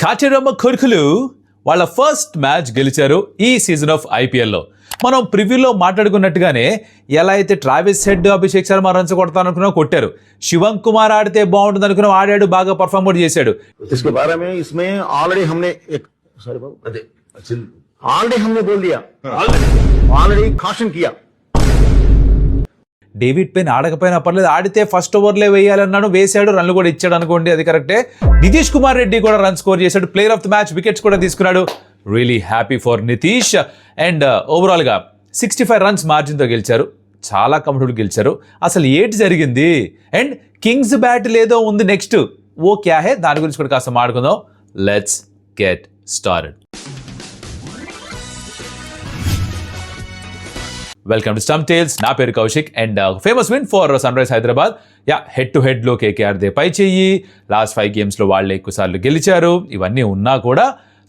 కాటరమ్మ కొడుకులు వాళ్ళ first match గెలిచారు ఈ సీజన్ ఆఫ్ ఐపీఎల్లో. మనం ప్రివ్యూలో మాట్లాడుకున్నట్టుగానే ఎలా అయితే Travis Head, Abhishek Sharma runs కొడతాననుకున్నా కొట్టారు. శివం కుమార్ ఆడితే బాగుంటుంది అనుకున్నా ఆడాడు, బాగా పర్ఫార్మ్ కూడా చేశాడు. డేవిడ్ పెన్ ఆడకపోయినా పర్లేదు, ఆడితే ఫస్ట్ ఓవర్లే వేయాలన్నాడు, వేశాడు, రన్లు కూడా ఇచ్చాడు అనుకోండి, అది కరెక్టే. నితీష్ కుమార్ రెడ్డి కూడా రన్ స్కోర్ చేశాడు, player of the match, wickets కూడా తీసుకున్నాడు. Really happy for Nitish. And ఓవరాల్గా 65 రన్స్ మార్జిన్తో గెలిచారు, చాలా కంఫర్టబుల్ గెలిచారు. అసలు ఏంటి జరిగింది? అండ్ కింగ్స్ బ్యాట్ లేదో ఉంది నెక్స్ట్, ఓ క్యా హే, దాని గురించి కూడా కాస్త మాట్లాడుకుందాం. Let's get started. Welcome to Stump Tales. నా పేరు Kaushik. And famous win for Sunrisers Hyderabad. Head to హెడ్లో కేకేఆర్ దే పై చెయ్యి. లాస్ట్ 5 గేమ్స్లో వాళ్ళే ఎక్కువ సార్లు గెలిచారు. ఇవన్నీ ఉన్నా కూడా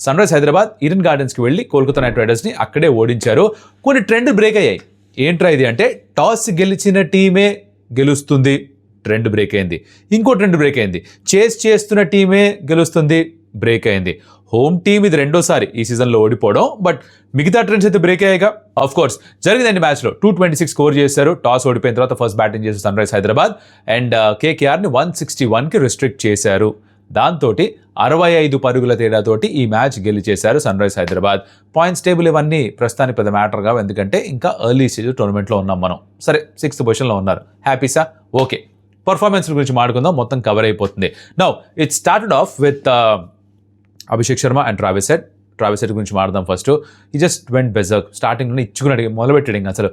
సన్ రైజ్ హైదరాబాద్ ఈడెన్ గార్డెన్స్కి వెళ్ళి కోల్కతా నైట్ రైడర్స్ని అక్కడే ఓడించారు. కొన్ని ట్రెండ్ బ్రేక్ అయ్యాయి. ఏంట్రా ఇది అంటే, టాస్ గెలిచిన టీమే గెలుస్తుంది, ట్రెండ్ బ్రేక్ అయింది. ఇంకో ట్రెండ్ బ్రేక్ అయింది, చేస్ చేస్తున్న టీమే గెలుస్తుంది, బ్రేక్ అయింది. హోమ్ టీమ్ ఇది రెండోసారి ఈ సీజన్లో ఓడిపోవడం, బట్ మిగతా ట్రెండ్స్ అయితే బ్రేక్ అయ్యాక. ఆఫ్ కోర్స్ జరిగిందండి మ్యాచ్లో 226 స్కోర్ చేశారు. టాస్ ఓడిపోయిన తర్వాత ఫస్ట్ బ్యాటింగ్ చేశారు సన్ రైజ్ హైదరాబాద్. అండ్ కేకేఆర్ని 161కి రిస్ట్రిక్ట్ చేశారు. దాంతో 65 పరుగుల తేడాతోటి ఈ మ్యాచ్ గెలిచేశారు Sunrisers Hyderabad. Points table ఇవన్నీ ప్రస్తుతానికి పెద్ద మ్యాటర్ కావు, ఎందుకంటే ఇంకా ఎర్లీ స్టేజ్ టోర్నమెంట్లో ఉన్నాం మనం. సరే, 6th పొజిషన్లో ఉన్నారు, హ్యాపీసా? ఓకే, పర్ఫార్మెన్స్ గురించి మాట్లాడుకుందాం, మొత్తం కవర్ అయిపోతుంది. Now it started off with Abhishek Sharma and Travis head. Travis head గురించి మాట్లాడదాం ఫస్ట్. ఈ జస్ట్ వెంట్ బెజర్క్. స్టార్టింగ్లోనే ఇచ్చుకున్నాడు, మొదలుపెట్టాడు. ఇంకా అసలు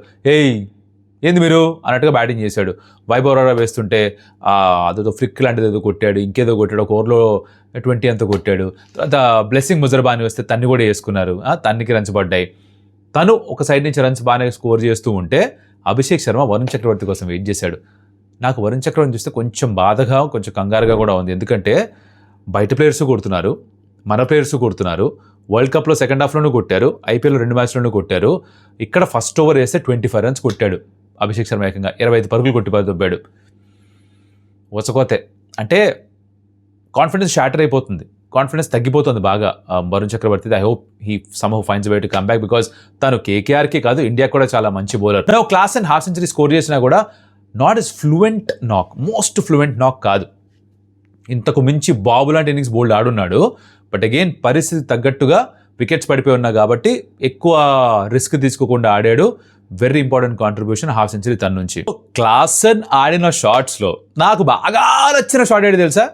ఏంది మీరు అన్నట్టుగా బ్యాటింగ్ చేశాడు. వైభవ్ రారా వేస్తుంటే అదేదో ఫ్లిక్ లాంటిది ఏదో కొట్టాడు, ఇంకేదో కొట్టాడు. ఒక ఓవర్లో 20 అంతా కొట్టాడు. తర్వాత బ్లెస్సింగ్ ముజర్బాని వస్తే తన్ని కూడా వేసుకున్నారు, తన్నికి రన్స్ పడ్డాయి. తను ఒక సైడ్ నుంచి రన్స్ బాగానే స్కోర్ చేస్తూ ఉంటే అభిషేక్ శర్మ వరుణ్ చక్రవర్తి కోసం వెయిట్ చేశాడు. నాకు వరుణ్ చక్రవర్తి చూస్తే కొంచెం బాధగా, కొంచెం కంగారుగా కూడా ఉంది. ఎందుకంటే బయట ప్లేయర్స్ కొడుతున్నారు, మన ప్లేయర్స్ కొడుతున్నారు. వరల్డ్ కప్లో సెకండ్ హాఫ్లోనూ కొట్టారు, ఐపీఎల్లో 2 మ్యాచ్లోనూ కొట్టారు. ఇక్కడ ఫస్ట్ ఓవర్ వేస్తే 25 రన్స్ కొట్టాడు అభిషేక్ శర్మ, ఏకంగా 25 పరుగులు కొట్టి దొబ్బాడు. వచ్చకోతే అంటే కాన్ఫిడెన్స్ షాటర్ అయిపోతుంది, కాన్ఫిడెన్స్ తగ్గిపోతుంది బాగా Varun Chakravarthy. I hope he somehow finds way to come back, because తను కేకేఆర్కి కాదు, ఇండియాకి కూడా చాలా మంచి bowler. Class and half century score చేసినా కూడా not is fluent knock, most fluent knock కాదు. ఇంతకు మించి బాబు లాంటి ఇన్నింగ్స్ బౌల్డ్ ఆడున్నాడు. బట్ అగైన్ పరిస్థితి తగ్గట్టుగా వికెట్స్ పడిపోయి ఉన్నా కాబట్టి ఎక్కువ రిస్క్ తీసుకోకుండా ఆడాడు. Very important contribution half century తన నుంచి. క్లాసన్ ఆడిన షాట్స్లో నాకు బాగా నచ్చిన షాట్ ఆడి తెలుసా?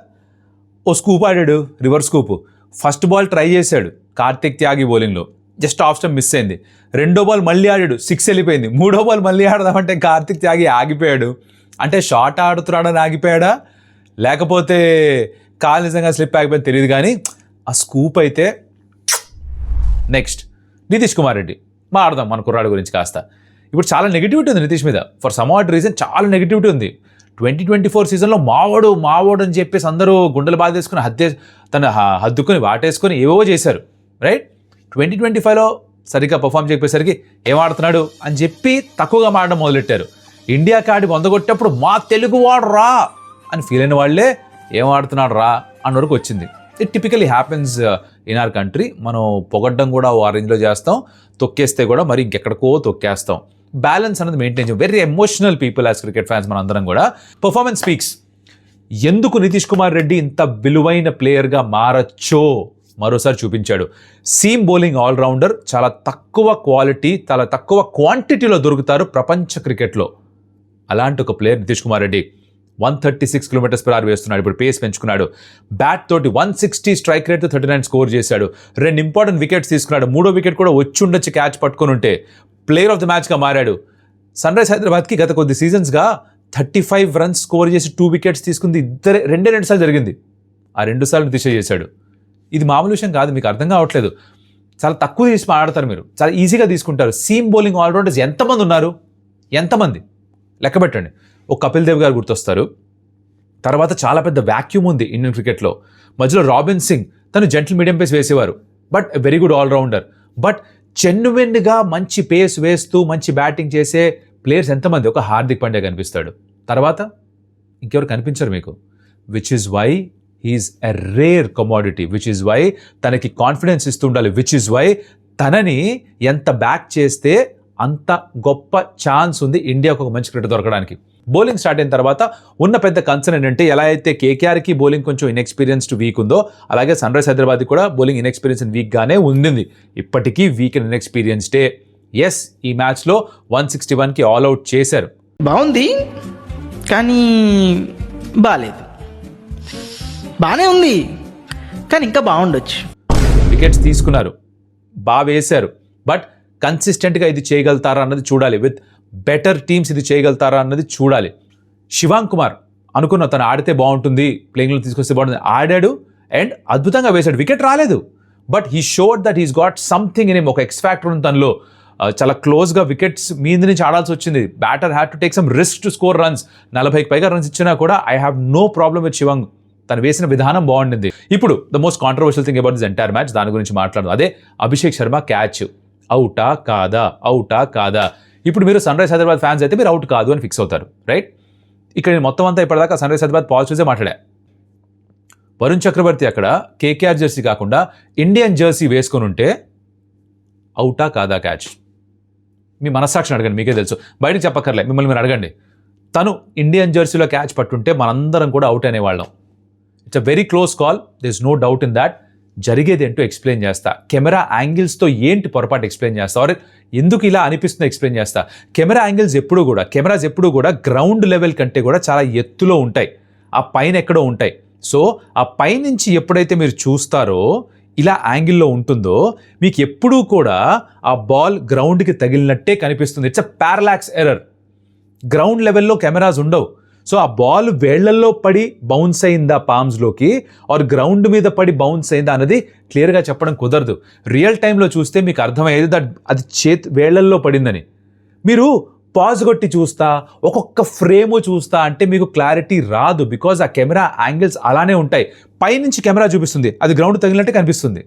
ఓ స్కూప్ ఆడాడు, reverse scoop. First ball try చేశాడు కార్తిక్ త్యాగి బౌలింగ్లో, జస్ట్ ఆఫ్ స్టంప్ మిస్ అయింది. రెండో బాల్ మళ్ళీ ఆడాడు, 6 వెళ్ళిపోయింది. మూడో బాల్ మళ్ళీ ఆడదామంటే కార్తిక్ త్యాగి ఆగిపోయాడు. అంటే షాట్ ఆడుతున్నాడని ఆగిపోయాడా, లేకపోతే కాలు నిజంగా స్లిప్ ఆగిపోయింది తెలియదు, కానీ ఆ స్కూప్ అయితే. నెక్స్ట్ నితీష్ కుమార్ రెడ్డి మాట్లాడదాం మన కుర్రాడు గురించి కాస్త. ఇప్పుడు చాలా నెగిటివిటీ ఉంది నితీష్ మీద, ఫర్ సమ్ ఆట్ రీజన్ చాలా నెగిటివిటీ ఉంది. 2024 సీజన్లో మావోడు అని చెప్పేసి అందరూ గుండెలు బాధేసుకుని హద్దుకొని వాటేసుకొని ఏవో చేశారు, రైట్? 2025లో సరిగ్గా పర్ఫామ్ చేయకపోయేసరికి ఏం ఆడుతున్నాడు అని చెప్పి తక్కువగా మాడడం మొదలెట్టారు. ఇండియా కాడి వందగొట్టేప్పుడు మా తెలుగు వాడు రా అని ఫీల్ అయిన వాళ్ళే ఏం ఆడుతున్నాడు రా అన్న వరకు వచ్చింది. It typically happens in our country. మనం పొగడ్డం కూడా ఓ రేంజ్లో చేస్తాం, తొక్కేస్తే కూడా మరి ఇంకెక్కడికో తొక్కేస్తాం. బ్యాలెన్స్ అనేది మెయింటైన్ చేయం. Very emotional people as cricket fans మన అందరం కూడా. Performance speaks. ఎందుకు నితీష్ కుమార్ రెడ్డి ఇంత విలువైన ప్లేయర్గా మారచ్చో మరోసారి చూపించాడు. సీమ్ బౌలింగ్ ఆల్రౌండర్, చాలా తక్కువ క్వాలిటీ, చాలా తక్కువ క్వాంటిటీలో దొరుకుతారు ప్రపంచ క్రికెట్లో. అలాంటి ఒక ప్లేయర్ నితీష్ కుమార్ రెడ్డి. 136 km/h వేస్తున్నాడు, ఇప్పుడు పేస్ పెంచుకున్నాడు. బ్యాట్ తోటి 160 స్ట్రైక్ రేట్తో 39 స్కోర్ చేశాడు. 2 ఇంపార్టెంట్ వికెట్స్ తీసుకున్నాడు. 3వ వికెట్ కూడా వచ్చి ఉండొచ్చు క్యాచ్ పట్టుకొని ఉంటే. ప్లేయర్ ఆఫ్ ది మ్యాచ్గా మారాడు. సన్ రైజ్ హైదరాబాద్కి గత కొద్ది సీజన్స్గా 35 రన్స్ స్కోర్ చేసి 2 వికెట్స్ తీసుకుంది 2 సార్లు జరిగింది. ఆ 2 సార్లు దిశ చేశాడు. ఇది మామూలు విషయం కాదు, మీకు అర్థం కావట్లేదు. చాలా తక్కువ తీసి ఆడతారు మీరు, చాలా ఈజీగా తీసుకుంటారు. సీమ్ బౌలింగ్ ఆల్రౌండర్స్ ఎంతమంది ఉన్నారు? ఎంతమంది లెక్క పెట్టండి. ఒక కపిల్ దేవ్ గారు గుర్తొస్తారు. తర్వాత చాలా పెద్ద వ్యాక్యూమ్ ఉంది ఇండియన్ క్రికెట్లో. మధ్యలో రాబిన్ సింగ్, తను జెంటిల్ మీడియం పేస్ వేసేవారు, but very good allrounder. But జెన్యున్గా మంచి పేస్ వేస్తూ మంచి బ్యాటింగ్ చేసే ప్లేయర్స్ ఎంతమంది? ఒక హార్దిక్ పాండ్యా కనిపిస్తాడు, తర్వాత ఇంకెవరు కనిపించరు మీకు. Which is why he's a rare commodity, which is why తనకి కాన్ఫిడెన్స్ ఇస్తుండాలి, విచ్ ఇస్ వై తనని ఎంత బ్యాక్ చేస్తే అంత గొప్ప ఛాన్స్ ఉంది ఇండియాకు ఒక మంచి క్రికెట్ దొరకడానికి. బౌలింగ్ స్టార్ట్ అయిన తర్వాత ఉన్న పెద్ద కన్సర్న్ ఏంటంటే, ఎలా అయితే కేకేఆర్కి బౌలింగ్ కొంచెం ఇన్ఎక్స్పీరియన్స్డ్ వీక్ ఉందో, అలాగే సన్ రైజ్ హైదరాబాద్ కూడా బౌలింగ్ ఇన్ఎక్స్పీరియన్స్ వీక్గానే ఉంది. ఇప్పటికీ వీక్ అండ్ ఇన్ఎక్స్పీరియన్స్డే. ఎస్, ఈ మ్యాచ్లో 161కి ఆల్అవుట్ చేశారు. బాగుంది కానీ బాగాలేదు. బాగానే ఉంది కానీ ఇంకా బాగుండొచ్చు. వికెట్స్ తీసుకున్నారు, బాగా వేశారు, బట్ కన్సిస్టెంట్గా ఇది చేయగలుగుతారా అన్నది చూడాలి. విత్ బెటర్ టీమ్స్ ఇది చేయగలుగుతారా అన్నది చూడాలి. శివాంగ్ కుమార్ అనుకున్న తను ఆడితే బాగుంటుంది, ప్లేయింగ్లో తీసుకొస్తే బాగుంటుంది, ఆడాడు అండ్ అద్భుతంగా వేశాడు. వికెట్ రాలేదు, but he showed that he's got something in him. ఒక ఎక్స్ ఫ్యాక్టర్ ఉంది తనలో. చాలా క్లోజ్గా వికెట్స్ మీద నుంచి ఆడాల్సి వచ్చింది. Batter had to take some risk to score runs. 40కి పైగా రన్స్ ఇచ్చినా కూడా I have no problem with Shivang. తను వేసిన విధానం బాగుండింది. ఇప్పుడు the most controversial thing about this entire match, దాని గురించి మాట్లాడదు. అదే అభిషేక్ శర్మ క్యాచ్ అవుటా కాదా, అవుటా కాదా. ఇప్పుడు మీరు సన్ రైజ్ హైదరాబాద్ ఫ్యాన్స్ అయితే మీరు అవుట్ కాదు అని ఫిక్స్ అవుతారు, రైట్? ఇక్కడ నేను మొత్తం అంతా ఇప్పటిదాకా సన్ రైజ్ హైదరాబాద్ పాజిటివ్సే మాట్లాడా. వరుణ్ చక్రవర్తి అక్కడ కేకేఆర్ జెర్సీ కాకుండా ఇండియన్ జెర్సీ వేసుకొని ఉంటే అవుటా కాదా క్యాచ్? మీ మనస్సాక్షిని అడగండి, మీకే తెలుసు, బయటకు చెప్పక్కర్లే, మిమ్మల్ని మీరు అడగండి. తను ఇండియన్ జెర్సీలో క్యాచ్ పట్టుంటే మనందరం కూడా అవుట్ అనేవాళ్ళం. It's a very close call, there is no doubt in that. జరిగేది ఏంటో ఎక్స్ప్లెయిన్ చేస్తా. కెమెరా యాంగిల్స్తో ఏంటి పొరపాటు ఎక్స్ప్లెయిన్ చేస్తా, ఆర్ ఎందుకు ఇలా అనిపిస్తుందో ఎక్స్ప్లెయిన్ చేస్తా. కెమెరాస్ ఎప్పుడూ కూడా గ్రౌండ్ లెవెల్ కంటే కూడా చాలా ఎత్తులో ఉంటాయి, ఆ పైన ఎక్కడో ఉంటాయి. సో ఆ పైనుంచి ఎప్పుడైతే మీరు చూస్తారో ఇలా యాంగిల్లో ఉంటుందో మీకు ఎప్పుడూ కూడా ఆ బాల్ గ్రౌండ్కి తగిలినట్టే కనిపిస్తుంది. It's a parallax error. Ground లెవెల్లో కెమెరాస్ ఉండవు. సో ఆ బాల్ వేళ్లల్లో పడి బౌన్స్ అయిందా పామ్స్లోకి, ఆర్ గ్రౌండ్ మీద పడి బౌన్స్ అయిందా అన్నది క్లియర్గా చెప్పడం కుదరదు. రియల్ టైంలో చూస్తే మీకు అర్థమయ్యేది దట్ అది వేళ్లల్లో పడిందని. మీరు పాజ్ కొట్టి చూస్తా, ఒక్కొక్క ఫ్రేము చూస్తా అంటే మీకు క్లారిటీ రాదు. బికాజ్ ఆ కెమెరా యాంగిల్స్ అలానే ఉంటాయి. పైనుంచి కెమెరా చూపిస్తుంది, అది గ్రౌండ్ తగిలినట్టే కనిపిస్తుంది.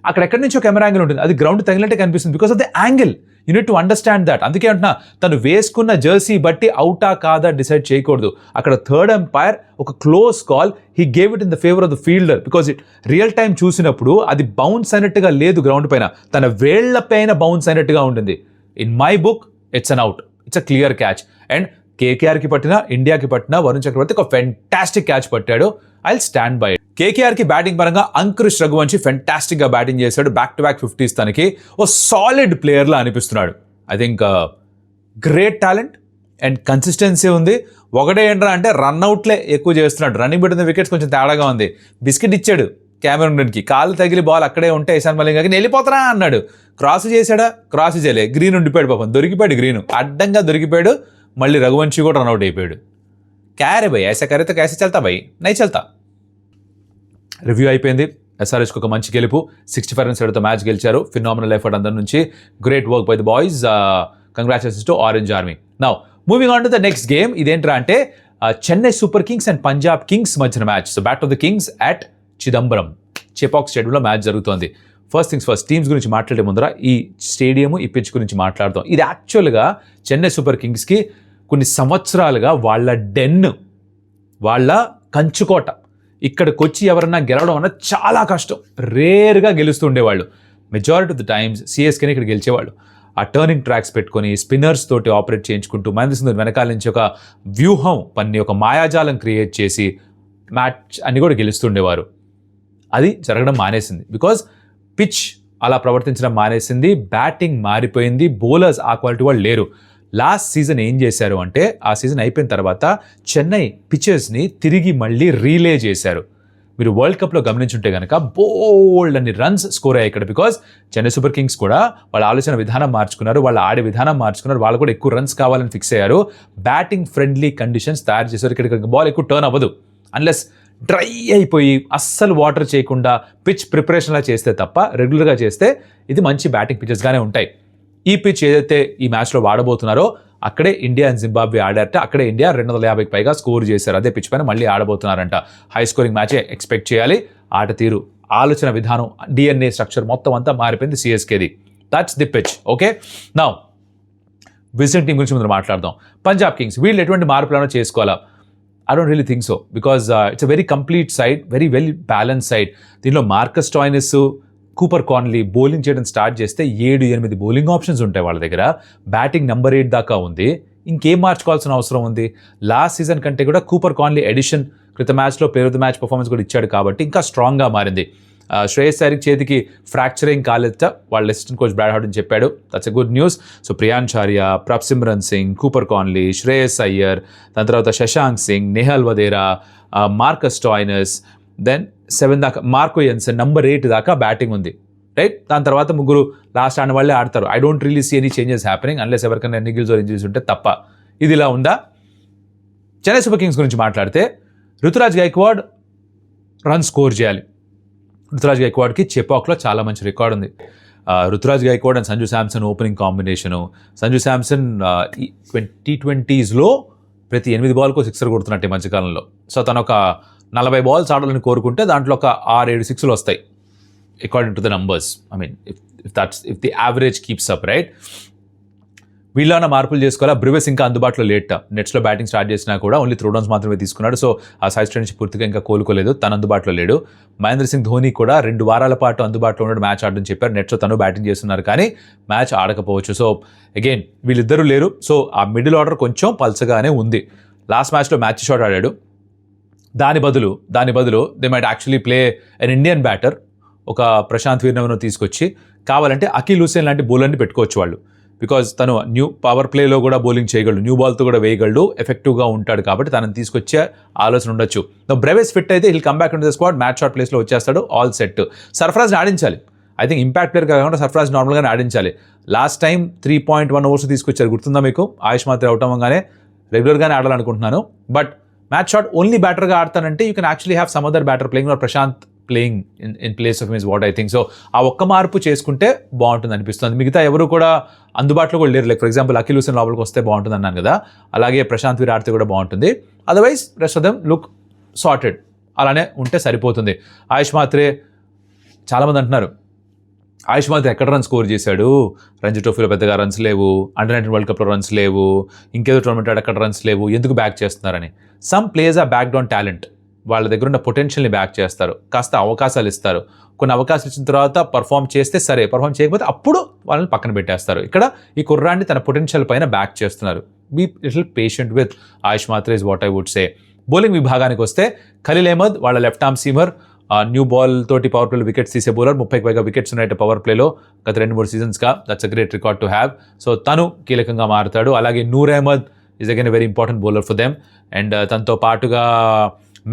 అక్కడెక్కడి నుంచో కెమెరా యాంగిల్ ఉంటుంది, అది గ్రౌండ్ తగిలినట్టే కనిపిస్తుంది. Because of the angle, you need to understand that. అందుకే అంటున్నా, తను వేసుకున్న జెర్సీ బట్టి అవుటా కాదా డిసైడ్ చేయకూడదు. అక్కడ థర్డ్ అంపైర్ ఒక close call, he gave it in the favour of the fielder. Because it real time చూసినప్పుడు అది బౌన్స్ అయినట్టుగా లేదు, గ్రౌండ్ పైన తన వేళ్ల పైన బౌన్స్ అయినట్టుగా ఉంటుంది. In my book it's an out, it's a clear catch. And కేకేఆర్కి పట్టినా ఇండియాకి పట్టినా వరుణ్ చక్రవర్తి ఒక ఫెంటాస్టిక్ క్యాచ్ పట్టాడు. I stand by. కేకేఆర్కి బ్యాటింగ్ పరంగా అంకుష్ రఘువంశీ ఫెంటాస్టిక్గా బ్యాటింగ్ చేశాడు. బ్యాక్ టు బ్యాక్ 50s తనకి ఓ సాలిడ్ ప్లేయర్లా అనిపిస్తున్నాడు. I think great talent and consistency ఉంది. ఒకటే ఏంట్రా అంటే రన్అట్లే ఎక్కువ చేస్తున్నాడు. రన్నింగ్ పెట్టిన వికెట్స్ కొంచెం తేడాగా ఉంది. బిస్కెట్ ఇచ్చాడు కెమెరూన్ గ్రీన్కి, కాలు తగిలి బాల్ అక్కడే ఉంటే ఇషాన్ మలింగాకి వెళ్ళిపోతారా అన్నాడు. క్రాస్ చేశాడా, క్రాస్ చేయలే, గ్రీన్ ఉండిపోయాడు. పాపం దొరికిపోయాడు, గ్రీన్ అడ్డంగా దొరికిపోయాడు. మళ్ళీ రఘువంశీ కూడా రన్అట్ అయిపోయాడు. క్యారే భయ్, ఐసా కరే తో కైసే చల్తా భయ్, నై చల్తా. రివ్యూ అయిపోయింది. ఎస్ఆర్హెచ్కి ఒక మంచి గెలుపు, 65 రన్స్ తో మ్యాచ్ గెలిచారు. ఫినామినల్ ఎఫర్ట్ అందరి నుంచి. Great work by the boys. Congratulations to orange army. Now moving on to the next game. ఇదేంట్రా అంటే Chennai super kings and Punjab kings మధ్యన match. So battle of the kings at Chidambaram Chepauk స్టేడియంలో match జరుగుతోంది. First things first, teams గురించి మాట్లాడే ముందర ఈ stadium, ఈ పిచ్ గురించి మాట్లాడతాం. ఇది యాక్చువల్గా చెన్నై సూపర్ కింగ్స్కి కొన్ని సంవత్సరాలుగా వాళ్ళ డెన్, వాళ్ళ కంచుకోట. ఇక్కడికి వచ్చి ఎవరన్నా గెలవడం అన్నది చాలా కష్టం. రేర్గా గెలుస్తుండేవాళ్ళు. మెజారిటీ ఆఫ్ ద టైమ్స్ సిఎస్కేని ఇక్కడ గెలిచేవాళ్ళు. ఆ టర్నింగ్ ట్రాక్స్ పెట్టుకొని స్పిన్నర్స్ తోటి ఆపరేట్ చేయించుకుంటూ మహేంద్ర సింగ్ ధోని వెనకాల నుంచి ఒక వ్యూహం పన్ని, ఒక మాయాజాలం క్రియేట్ చేసి మ్యాచ్ అన్ని కూడా గెలుస్తుండేవారు. అది జరగడం మానేసింది. బికాజ్ పిచ్ అలా ప్రవర్తించడం మానేసింది. బ్యాటింగ్ మారిపోయింది. బౌలర్స్ ఆ క్వాలిటీ వాళ్ళు లేరు. లాస్ట్ సీజన్ ఏం చేశారు అంటే, ఆ సీజన్ అయిపోయిన తర్వాత చెన్నై పిచెస్ని తిరిగి మళ్ళీ రీలే చేశారు. మీరు వరల్డ్ కప్లో గమనించుంటే కనుక బోల్డ్ అన్ని రన్స్ స్కోర్ అయ్యాయి ఇక్కడ. బికాజ్ చెన్నై సూపర్ కింగ్స్ కూడా వాళ్ళ ఆలోచన విధానం మార్చుకున్నారు, వాళ్ళ ఆడే విధానం మార్చుకున్నారు. వాళ్ళు కూడా ఎక్కువ రన్స్ కావాలని ఫిక్స్ అయ్యారు. బ్యాటింగ్ ఫ్రెండ్లీ కండిషన్స్ తయారు చేశారు. ఇక్కడ బాల్ ఎక్కువ టర్న్ అవ్వదు అన్లెస్ డ్రై అయిపోయి అస్సలు వాటర్ చేయకుండా పిచ్ ప్రిపరేషన్లా చేస్తే తప్ప, రెగ్యులర్గా చేస్తే ఇది మంచి బ్యాటింగ్ పిచెస్గానే ఉంటాయి. ఈ పిచ్ ఏదైతే ఈ మ్యాచ్లో వాడబోతున్నారో అక్కడే ఇండియా అండ్ జింబాబ్వే ఆడారట. అక్కడే ఇండియా 250కి పైగా స్కోర్ చేశారు. అదే పిచ్ పైన మళ్ళీ ఆడబోతున్నారంట. హై స్కోరింగ్ మ్యాచే ఎక్స్పెక్ట్ చేయాలి. ఆట తీరు, ఆలోచన విధానం, డిఎన్ఏ స్ట్రక్చర్ మొత్తం అంతా మారిపోయింది సిఎస్కేది. That's the pitch. Okay, now visiting team గురించి ముందు మాట్లాడదాం. పంజాబ్ కింగ్స్ వీళ్ళు ఎటువంటి మార్పులను చేసుకోవాలా? I don't really think so because it's a very complete side, very well balance side. దీనిలో Marcus Stoinis, Cooper Connolly bowling చేయడం స్టార్ట్ చేస్తే 7-8 బౌలింగ్ ఆప్షన్స్ ఉంటాయి వాళ్ళ దగ్గర. బ్యాటింగ్ నెంబర్ 8 దాకా ఉంది. ఇంకేం మార్చుకోవాల్సిన అవసరం ఉంది? లాస్ట్ సీజన్ కంటే కూడా కూపర్ కాన్లీ ఎడిషన్ క్రితం మ్యాచ్లో player of the match performance కూడా ఇచ్చాడు కాబట్టి ఇంకా స్ట్రాంగ్గా మారింది. శ్రేయస్ అయ్యర్ చేతికి ఫ్రాక్చరింగ్ కాలేత వాళ్ళ అసిస్టెంట్ కోచ్ బ్రాడ్ హార్డన్ చెప్పాడు. That's a good news. So Priyansh Arya, Prabhsimran Singh, Cooper Connolly, Shreyas Iyer, దాని తర్వాత Shashank Singh, Nehal Wadhera, Marcus Stoinis, then 7 దాకా మార్కో యెన్సెన్, నంబర్ 8 దాకా బ్యాటింగ్ ఉంది, రైట్? దాని తర్వాత ముగ్గురు లాస్ట్ ఆడిన వాళ్ళే ఆడతారు. I don't really see any changes happening unless ఎవరికైనా నిగిల్స్ ఆర్ ఇంజరీస్ ఉంటే తప్ప. ఇది ఇలా ఉందా? చెన్నై సూపర్ కింగ్స్ గురించి మాట్లాడితే రుతురాజ్ గైక్వాడ్ రన్ స్కోర్ చేయాలి. రుతురాజ్ గైక్వాడ్కి చెపాక్లో చాలా మంచి రికార్డ్ ఉంది. Ruturaj Gaikwad and Sanju Samson opening combination. Sanju Samson 2020s ప్రతి 8 బాల్కు 6 కొడుతున్నట్టు ఈ మధ్యకాలంలో. సో తను ఒక 40 balls ఆడాలని కోరుకుంటే దాంట్లో ఒక 6-7 6లు వస్తాయి according to the numbers. I mean if the average keeps up, right? వీళ్ళన్న మార్పులు చేసుకోవాలా. బ్రివెస్ ఇంకా అందుబాటులో లేట్, నెట్స్లో బ్యాటింగ్ స్టార్ట్ చేసినా కూడా ఓన్లీ త్రో డౌన్స్ మాత్రమే తీసుకున్నాడు. సో ఆ సైజ్ నుంచి పూర్తిగా ఇంకా కోలుకోలేదు, తను అందుబాటులో లేడు. మహేంద్ర సింగ్ ధోని కూడా 2 వారాల పాటు అందుబాటులో ఉన్నాడు, మ్యాచ్ ఆడని చెప్పారు. నెట్స్లో తను బ్యాటింగ్ చేస్తున్నారు కానీ మ్యాచ్ ఆడకపోవచ్చు. సో అగైన్ వీళ్ళిద్దరూ లేరు. సో ఆ మిడిల్ ఆర్డర్ కొంచెం పల్చగానే ఉంది. లాస్ట్ మ్యాచ్లో మ్యాచ్ షాట్ ఆడాడు. దాని బదులు they might actually play an Indian batter, ఒక ప్రశాంత్ వీర్నవను తీసుకొచ్చి కావాలంటే అఖిల్ హుసేన్ లాంటి బౌలర్ని పెట్టుకోవచ్చు వాళ్ళు. బికాజ్ తను న్యూ పవర్ ప్లేలో కూడా బౌలింగ్ చేయగలడు, న్యూ బాల్తో కూడా వేయగలడు, ఎఫెక్టివ్గా ఉంటాడు కాబట్టి తనని తీసుకొచ్చే ఆలోచన ఉండొచ్చు. బ్రెవెస్ ఫిట్ అయితే he'll come back in the squad, మ్యాచ్ షాట్ ప్లేస్లో వచ్చేస్తాడు, ఆల్ సెట్. సర్ఫరాజ్ని ఆడించాలి. ఐ థింక్ ఇంపాక్ట్ ప్లేయర్ కాకుండా సర్ఫరాజ్ నార్మల్గానే ఆడించాలి. లాస్ట్ టైం 3.1 overs తీసుకొచ్చారు, గుర్తుందా మీకు? ఆయుష్ మాత్రం అవుట్ అవ్వగానే రెగ్యులర్గానే ఆడాలనుకుంటున్నాను. బట్ మ్యాచ్ షాట్ ఓన్లీ బ్యాటర్గా ఆడతానంటే you can actually have some other batter playing, or Prashant playing in place of means what I think. So ఆ ఒక్క మార్పు చేసుకుంటే బాగుంటుంది అనిపిస్తుంది. మిగతా ఎవరు కూడా అందుబాటులో కూడా లేరు. Like for example Akeal Hosein లోపలికి వస్తే బాగుంటుంది అన్నాను కదా, అలాగే ప్రశాంత్ వీర్ ఆడితే కూడా బాగుంటుంది. Otherwise rest of them look sorted, అలానే ఉంటే సరిపోతుంది. ఆయుష్ మాత్రే చాలామంది అంటున్నారు ఆయుష్ మాత్రం ఎక్కడ రన్ స్కోర్ చేశాడు, రంజీ ట్రోఫీలో పెద్దగా రన్స్ లేవు, అండర్-19 వరల్డ్ కప్లో రన్స్ లేవు, ఇంకేదో టోర్నమెంట్ అక్కడ రన్స్ లేవు, ఎందుకు బ్యాక్ చేస్తున్నారని. Some players are backed on talent, వాళ్ళ దగ్గర ఉన్న పొటెన్షియల్ని బ్యాక్ చేస్తారు, కాస్త అవకాశాలు ఇస్తారు. కొన్ని అవకాశాలు ఇచ్చిన తర్వాత పర్ఫామ్ చేస్తే సరే, పర్ఫామ్ చేయకపోతే అప్పుడు వాళ్ళని పక్కన పెట్టేస్తారు. ఇక్కడ ఈ కుర్రాన్ని తన పొటెన్షియల్ పైన బ్యాక్ చేస్తున్నారు. Be little patient with Ayush Mhatre is what I would say. Bowling విభాగానికి వస్తే ఖలీల్ అహ్మద్ వాళ్ళ left arm seamer, new ball తోటి పవర్ ప్లేలో వికెట్స్ తీసే బౌలర్, 30కి పైగా వికెట్స్ ఉన్నాయి పవర్ ప్లేలో గత 2-3 సీజన్స్గా. That's a great record to have. So తను కీలకంగా మారుతాడు. అలాగే Noor Ahmad is again a very important bowler for them. And తనతో పాటుగా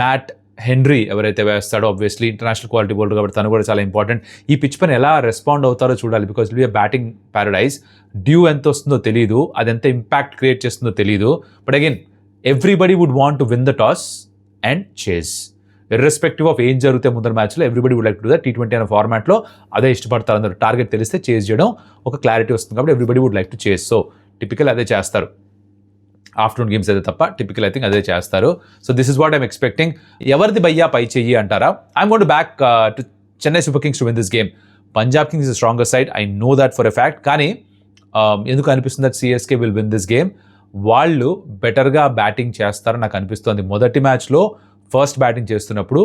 మ్యాట్ హెన్రీ ఎవరైతే వేస్తాడో, ఆబ్వియస్లీ ఇంటర్నేషనల్ క్వాలిటీ బౌలర్ కాబట్టి తను కూడా చాలా ఇంపార్టెంట్. ఈ పిచ్ పైన ఎలా రెస్పాండ్ అవుతారో చూడాలి, because it be a batting paradise. Dew ఎంత వస్తుందో తెలియదు, అది ఎంత ఇంపాక్ట్ క్రియేట్ చేస్తుందో తెలియదు. But again everybody would want to win the toss and chase. Irrespective of ఏం జరిగితే ముందర మ్యాచ్లో everybody would like to do that. T20 అనే ఫార్మాట్లో అదే ఇష్టపడతారు అందరూ. టార్గెట్ తెలిస్తే చేజ్ చేయడం ఒక క్లారిటీ వస్తుంది కాబట్టి everybody would like to chase. So typical అదే చేస్తారు, ఆఫ్టర్నూన్ గేమ్స్ అయితే తప్ప టిపికల్ ఐ థింక్ అదే చేస్తారు. So this is what I'm expecting. ఎవరిది భయ్యా పై చెయ్యి అంటారా? I'm going to back to Chennai super Kings to win this game. Punjab Kings is stronger side, I know that for a fact. కానీ ఎందుకు అనిపిస్తుంది that CSK will win this game? వాళ్ళు బెటర్గా batting చేస్తారని నాకు అనిపిస్తుంది. మొదటి మ్యాచ్లో ఫస్ట్ బ్యాటింగ్ చేస్తున్నప్పుడు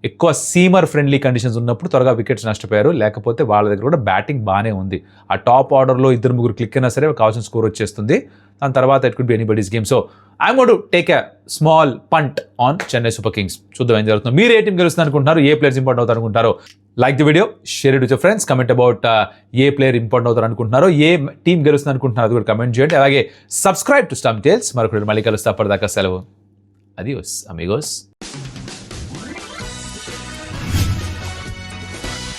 ఎక్కువ సీమర్ ఫ్రెండ్లీ కండిషన్స్ ఉన్నప్పుడు త్వరగా వికెట్స్ నష్టపోయారు. లేకపోతే వాళ్ళ దగ్గర కూడా బ్యాటింగ్ బాగానే ఉంది. ఆ టాప్ ఆర్డర్లో 2-3 క్లిక్ అయినా సరే కావాల్సిన స్కోర్ వచ్చేస్తుంది. దాని తర్వాత it could be anybody's game. So I'm going to take a small పంట్ on Chennai super Kings. చూద్దాం ఏం జరుగుతుంది. మీరు ఏ టీం గెలుస్తుంది అనుకుంటున్నారు, ఏ ప్లేయర్స్ ఇంపార్టెంట్ అవుతారు అనుకుంటారో? Like the video, share it with your friends, comment about a player important అవుతారు అనుకుంటున్నారో, ఏ టీం గెలుస్తుంది అనుకుంటున్నారో అది కూడా కమెంట్ చేయండి. అలాగే సబ్స్క్రైబ్ టు స్టంప్ టేల్స్. మరొకటి మళ్ళీ కలుస్తా, అప్పటిదాకా సెలవు. అదియోస్ అమిగోస్.